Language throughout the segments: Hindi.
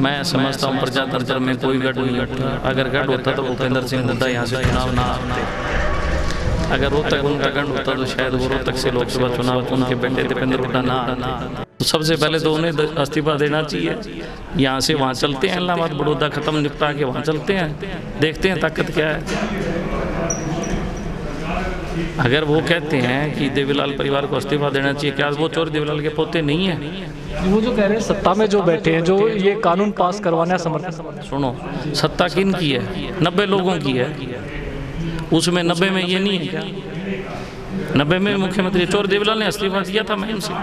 मैं समझता हूँ प्रजातंत्र में कोई गढ़ नहीं होता। अगर गढ़ होता तो भूपेंद्र सिंह हुड्डा यहाँ से चुनाव ना आते। अगर रोहतक उनका गढ़ होता तो शायद वो रोहतक से लोकसभा चुनाव उनके बेटे दीपेंद्र हुड्डा ना आते। तो सबसे पहले तो उन्हें इस्तीफा देना चाहिए। यहाँ से वहाँ चलते हैं, इलाहाबाद बड़ौदा ख़त्म निपटा के वहाँ चलते हैं, देखते हैं ताकत क्या है। अगर वो कहते हैं कि देवीलाल परिवार को इस्तीफा देना चाहिए, क्या वो चौधरी देवीलाल के पोते नहीं हैं? वो जो कह रहे हैं सत्ता में जो बैठे हैं, जो ये कानून पास करवाने समर्थन, सुनो, सत्ता किन की है? 90 लोगों की है। उसमें 90 में ये नहीं है क्या? 90 में मुख्यमंत्री चौधरी देवीलाल ने इस्तीफा दिया था मैं से,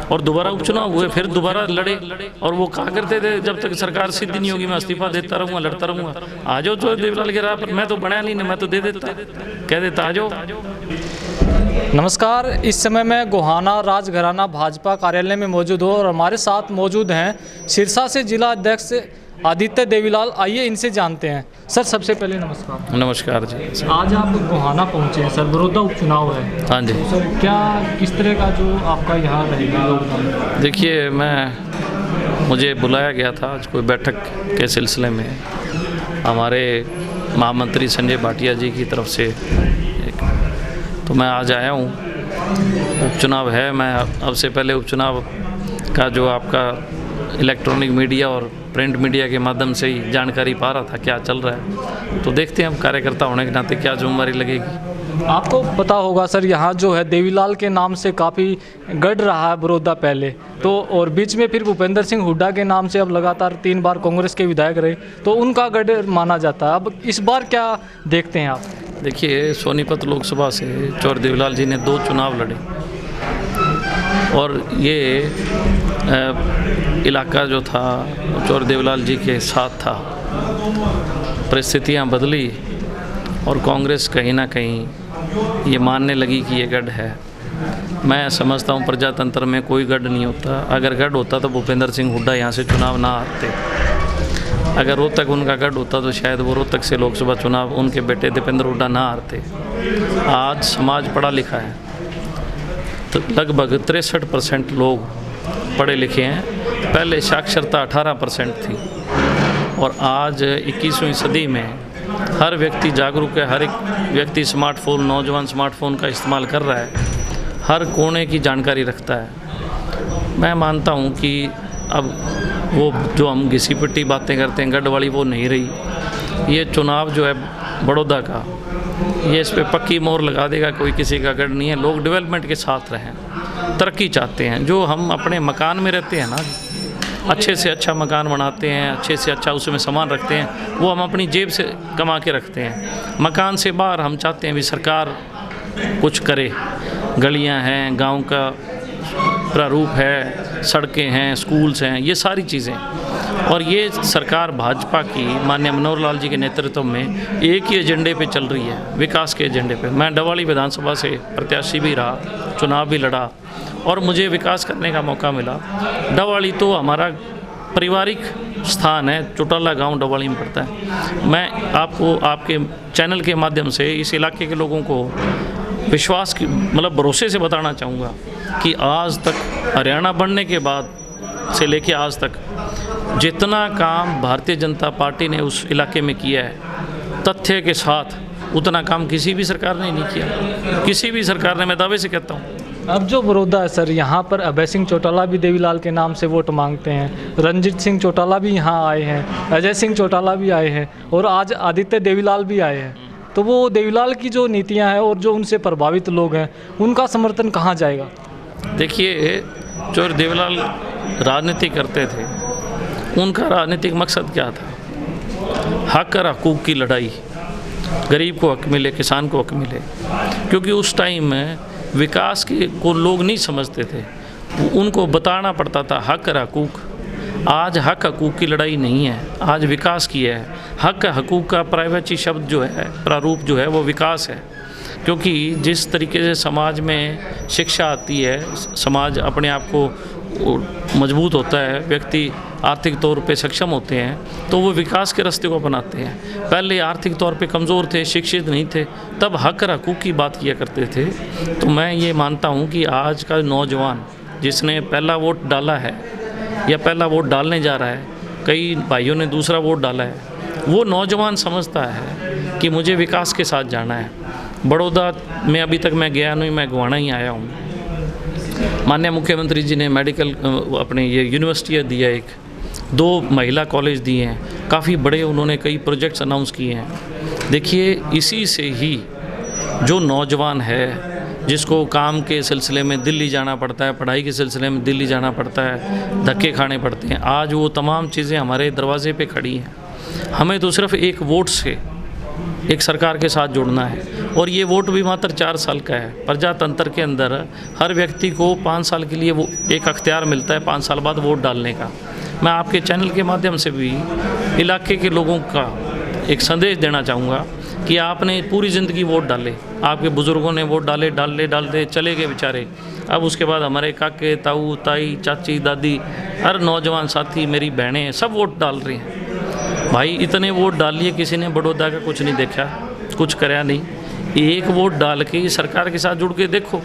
और दोबारा उपचुनाव हुए, फिर दोबारा लड़े। और वो कहा करते थे जब तक सरकार सिद्ध नहीं होगी मैं इस्तीफा देता रहूँगा, लड़ता रहूँगा। आ जाओ चौधरी देवीलाल के राह पर, मैं तो बना नहीं, मैं तो दे देता, कह देता आ जाओ। नमस्कार, इस समय मैं गोहाना राजघराना भाजपा कार्यालय में मौजूद हूँ और हमारे साथ मौजूद हैं सिरसा से जिला अध्यक्ष आदित्य देवीलाल। आइए इनसे जानते हैं। सर सबसे पहले नमस्कार। नमस्कार जी। आज आप गोहाना पहुँचे हैं सर, बड़ौदा उपचुनाव है। हाँ जी। सर क्या किस तरह का जो आपका यहाँ रहेगा योगदान? देखिए, मुझे बुलाया गया था आज कोई बैठक के सिलसिले में, हमारे महामंत्री संजय भाटिया जी की तरफ से तो मैं आज आया हूँ। उपचुनाव है, मैं अब से पहले उपचुनाव का जो आपका इलेक्ट्रॉनिक मीडिया और प्रिंट मीडिया के माध्यम से ही जानकारी पा रहा था क्या चल रहा है। तो देखते हैं अब कार्यकर्ता होने के नाते क्या जिम्मेदारी लगेगी। आपको पता होगा सर, यहाँ जो है देवीलाल के नाम से काफ़ी गढ़ रहा है बड़ौदा पहले तो, और बीच में फिर भूपेंद्र सिंह हुड्डा के नाम से अब लगातार 3 बार कांग्रेस के विधायक रहे, तो उनका गढ़ माना जाता है। अब इस बार क्या देखते हैं आप? देखिए, सोनीपत लोकसभा से चौधरी देवीलाल जी ने 2 चुनाव लड़े और ये इलाका जो था चौधरी देवीलाल जी के साथ था। परिस्थितियाँ बदली और कांग्रेस कहीं ना कहीं ये मानने लगी कि ये गढ़ है। मैं समझता हूँ प्रजातंत्र में कोई गढ़ नहीं होता। अगर गढ़ होता तो भूपेंद्र सिंह हुड्डा यहाँ से चुनाव ना आते। अगर रोहतक उनका गढ़ होता तो शायद वो रोहतक से लोकसभा चुनाव उनके बेटे दीपेंद्र हुड्डा ना हारते। आज समाज पढ़ा लिखा है, तो लगभग 63% लोग पढ़े लिखे हैं। पहले साक्षरता 18% थी और आज 21वीं सदी में हर व्यक्ति जागरूक है। हर एक व्यक्ति स्मार्टफोन, नौजवान स्मार्टफोन का इस्तेमाल कर रहा है, हर कोने की जानकारी रखता है। मैं मानता हूँ कि अब वो जो हम घिसी पिट्टी बातें करते हैं गढ़ वाली, वो नहीं रही। ये चुनाव जो है बड़ौदा का, ये इस पर पक्की मोहर लगा देगा, कोई किसी का गढ़ नहीं है। लोग डेवलपमेंट के साथ रहें, तरक्की चाहते हैं। जो हम अपने मकान में रहते हैं ना, अच्छे से अच्छा मकान बनाते हैं, अच्छे से अच्छा उसमें सामान रखते हैं, वो हम अपनी जेब से कमा के रखते हैं। मकान से बाहर हम चाहते हैं भी सरकार कुछ करे। गलियां हैं, गांव का प्रारूप है, सड़कें हैं, स्कूल्स हैं, ये सारी चीज़ें। और ये सरकार भाजपा की माननीय मनोहर लाल जी के नेतृत्व में एक ही एजेंडे पे चल रही है, विकास के एजेंडे पे। मैं डवाली विधानसभा से प्रत्याशी भी रहा, चुनाव भी लड़ा और मुझे विकास करने का मौका मिला। डवाली तो हमारा पारिवारिक स्थान है, चौटाला गांव डवाली में पड़ता है। मैं आपको आपके चैनल के माध्यम से इस इलाके के लोगों को विश्वास की मतलब भरोसे से बताना चाहूँगा कि आज तक हरियाणा बनने के बाद से लेके आज तक जितना काम भारतीय जनता पार्टी ने उस इलाके में किया है, तथ्य के साथ उतना काम किसी भी सरकार ने नहीं किया। किसी भी सरकार ने, मैं दावे से कहता हूँ। अब जो बड़ौदा है सर, यहाँ पर अभय सिंह चौटाला भी देवीलाल के नाम से वोट मांगते हैं, रंजीत सिंह चौटाला भी यहाँ आए हैं, अजय सिंह चौटाला भी आए हैं और आज आदित्य देवीलाल भी आए हैं। तो वो देवीलाल की जो नीतियाँ हैं और जो उनसे प्रभावित लोग हैं, उनका समर्थन कहाँ जाएगा? देखिए, चौधरी देवीलाल राजनीति करते थे, उनका राजनीतिक मकसद क्या था? हक और हकूक़ की लड़ाई, गरीब को हक मिले, किसान को हक मिले। क्योंकि उस टाइम में विकास को लोग नहीं समझते थे, उनको बताना पड़ता था हक और हकूक़। आज हक हकूक़ की लड़ाई नहीं है, आज विकास की है। हक हकूक़ का प्राइवेसी शब्द जो है, प्रारूप जो है, वो विकास है। क्योंकि जिस तरीके से समाज में शिक्षा आती है, समाज अपने आप को मजबूत होता है, व्यक्ति आर्थिक तौर पे सक्षम होते हैं, तो वो विकास के रास्ते को अपनाते हैं। पहले आर्थिक तौर पे कमज़ोर थे, शिक्षित नहीं थे, तब हक और हकूक़ की बात किया करते थे। तो मैं ये मानता हूँ कि आज का नौजवान जिसने पहला वोट डाला है या पहला वोट डालने जा रहा है, कई भाइयों ने दूसरा वोट डाला है। वो नौजवान समझता है कि मुझे विकास के साथ जाना है। बड़ौदा में अभी तक मैं गया नहीं, मैं गुवाना ही आया हूँ। माननीय मुख्यमंत्री जी ने मेडिकल अपने ये यूनिवर्सिटियाँ दिया, 2 महिला कॉलेज दिए हैं, काफ़ी बड़े उन्होंने कई प्रोजेक्ट्स अनाउंस किए हैं। देखिए, इसी से ही जो नौजवान है जिसको काम के सिलसिले में दिल्ली जाना पड़ता है, पढ़ाई के सिलसिले में दिल्ली जाना पड़ता है, धक्के खाने पड़ते हैं, आज वो तमाम चीज़ें हमारे दरवाजे पे खड़ी हैं। हमें तो सिर्फ एक वोट से एक सरकार के साथ जुड़ना है, और ये वोट भी मात्र 4 साल का है। प्रजातंत्र के अंदर हर व्यक्ति को 5 साल के लिए वो एक अख्तियार मिलता है 5 साल बाद वोट डालने का। मैं आपके चैनल के माध्यम से भी इलाके के लोगों का एक संदेश देना चाहूँगा कि आपने पूरी ज़िंदगी वोट डाले, आपके बुज़ुर्गों ने वोट डालते चले गए बेचारे। अब उसके बाद हमारे काके, ताऊ, ताई, चाची, दादी, हर नौजवान साथी, मेरी बहनें सब वोट डाल रही हैं। भाई इतने वोट डाल लिए, किसी ने बड़ौदा का कुछ नहीं देखा, कुछ कराया नहीं। एक वोट डाल के सरकार के साथ जुड़ के देखो,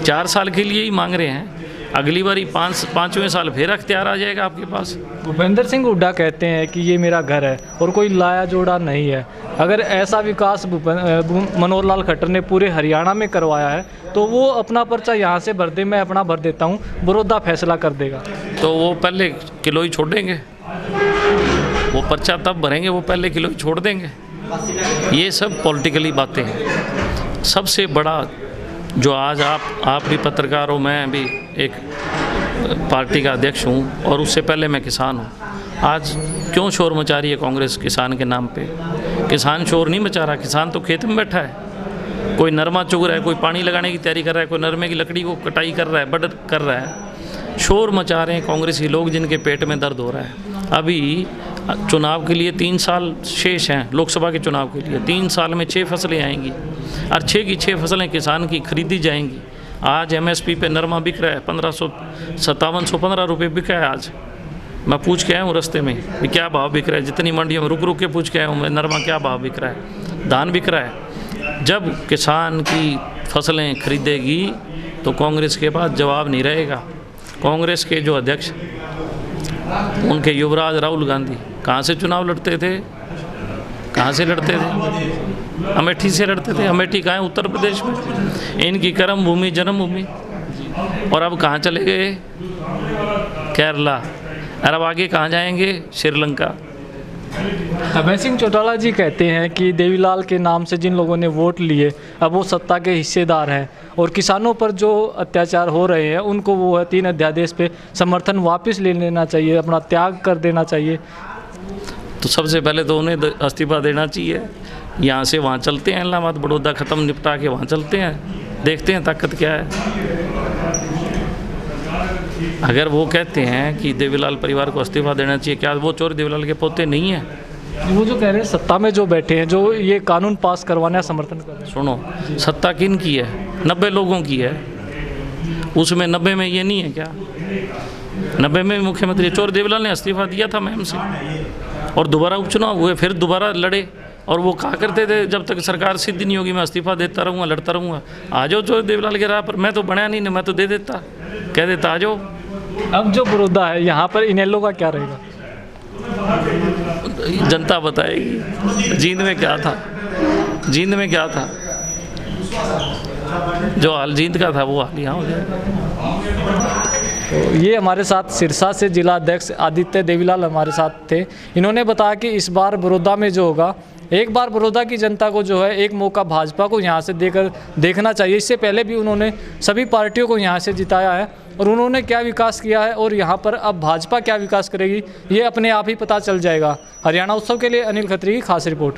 4 साल के लिए ही मांग रहे हैं, अगली बारी 5वें साल फिर अख्तियार आ जाएगा आपके पास। भूपेंद्र सिंह हुड्डा कहते हैं कि ये मेरा घर है और कोई लाया जोड़ा नहीं है। अगर ऐसा विकास मनोहर लाल खट्टर ने पूरे हरियाणा में करवाया है तो वो अपना पर्चा यहाँ से भर दे, मैं अपना भर देता हूँ, बड़ौदा फैसला कर देगा। तो वो पहले किलो ही छोड़ देंगे, वो पर्चा तब भरेंगे, वो पहले किलो ही छोड़ देंगे। ये सब पॉलिटिकली बातें हैं। सबसे बड़ा जो आज आप भी पत्रकार हो, मैं भी एक पार्टी का अध्यक्ष हूँ और उससे पहले मैं किसान हूँ। आज क्यों शोर मचा रही है कांग्रेस किसान के नाम पे? किसान शोर नहीं मचा रहा, किसान तो खेत में बैठा है, कोई नरमा चुग रहा है, कोई पानी लगाने की तैयारी कर रहा है, कोई नरमे की लकड़ी को कटाई कर रहा है, बड कर रहा है। शोर मचा रहे हैं कांग्रेसी लोग जिनके पेट में दर्द हो रहा है। अभी चुनाव के लिए 3 साल शेष हैं, लोकसभा के चुनाव के लिए 3 साल में 6 फसलें आएंगी और 6 की 6 फसलें किसान की खरीदी जाएंगी। आज MSP पे नरमा बिक रहा है 5715 रुपये बिका है। आज मैं पूछ के आया हूँ रास्ते में कि क्या भाव बिक रहा है, जितनी मंडियों में रुक के पूछ के आया हूँ मैं, नरमा क्या भाव बिक रहा है, धान बिक रहा है। जब किसान की फसलें खरीदेगी तो कांग्रेस के पास जवाब नहीं रहेगा। कांग्रेस के जो अध्यक्ष उनके युवराज राहुल गांधी कहाँ से चुनाव लड़ते थे, कहाँ से लड़ते थे? अमेठी से लड़ते थे। अमेठी कहाँ है? उत्तर प्रदेश में, इनकी कर्म भूमि जन्मभूमि। और अब कहाँ चले गए? केरला। और अब आगे कहाँ जाएंगे? श्रीलंका। अभय सिंह चौटाला जी कहते हैं कि देवीलाल के नाम से जिन लोगों ने वोट लिए अब वो सत्ता के हिस्सेदार हैं और किसानों पर जो अत्याचार हो रहे हैं उनको वो 3 अध्यादेश पे समर्थन वापस ले लेना चाहिए, अपना त्याग कर देना चाहिए। तो सबसे पहले तो उन्हें इस्तीफा देना चाहिए। यहाँ से वहाँ चलते हैं, इलाहाबाद बड़ौदा ख़त्म निपटा के वहाँ चलते हैं, देखते हैं ताकत क्या है। अगर वो कहते हैं कि देवीलाल परिवार को इस्तीफा देना चाहिए, क्या वो चोर देवीलाल के पोते नहीं हैं? वो जो कह रहे हैं सत्ता में जो बैठे हैं, जो ये कानून पास करवाने का समर्थन कर रहे हैं। सुनो, सत्ता किन की है? 90 लोगों की है। उसमें 90 में ये नहीं है क्या? 90 में मुख्यमंत्री चोर देवीलाल ने इस्तीफा दिया था मैम से और दोबारा उपचुनाव हुए, फिर दोबारा लड़े। और वो कहा करते थे जब तक सरकार सिद्ध नहीं होगी मैं इस्तीफा देता रहूँगा, लड़ता रहूँगा। आ जाओ चोर देवीलाल के राह पर, मैं तो बनाया नहीं, मैं तो दे देता, कह देता आ जाओ। अब जो बड़ौदा है यहाँ पर इनेलो का क्या रहेगा? जनता बताएगी। जींद में क्या था, जींद में क्या था, जो हाल जींद का था वो हाल यहाँ हो जाएगा। तो ये हमारे साथ सिरसा से जिला अध्यक्ष आदित्य देवीलाल हमारे साथ थे। इन्होंने बताया कि इस बार बड़ौदा में जो होगा, एक बार बड़ौदा की जनता को जो है एक मौका भाजपा को यहाँ से देकर देखना चाहिए। इससे पहले भी उन्होंने सभी पार्टियों को यहाँ से जिताया है और उन्होंने क्या विकास किया है और यहाँ पर अब भाजपा क्या विकास करेगी ये अपने आप ही पता चल जाएगा। हरियाणा उत्सव के लिए अनिल खत्री की खास रिपोर्ट।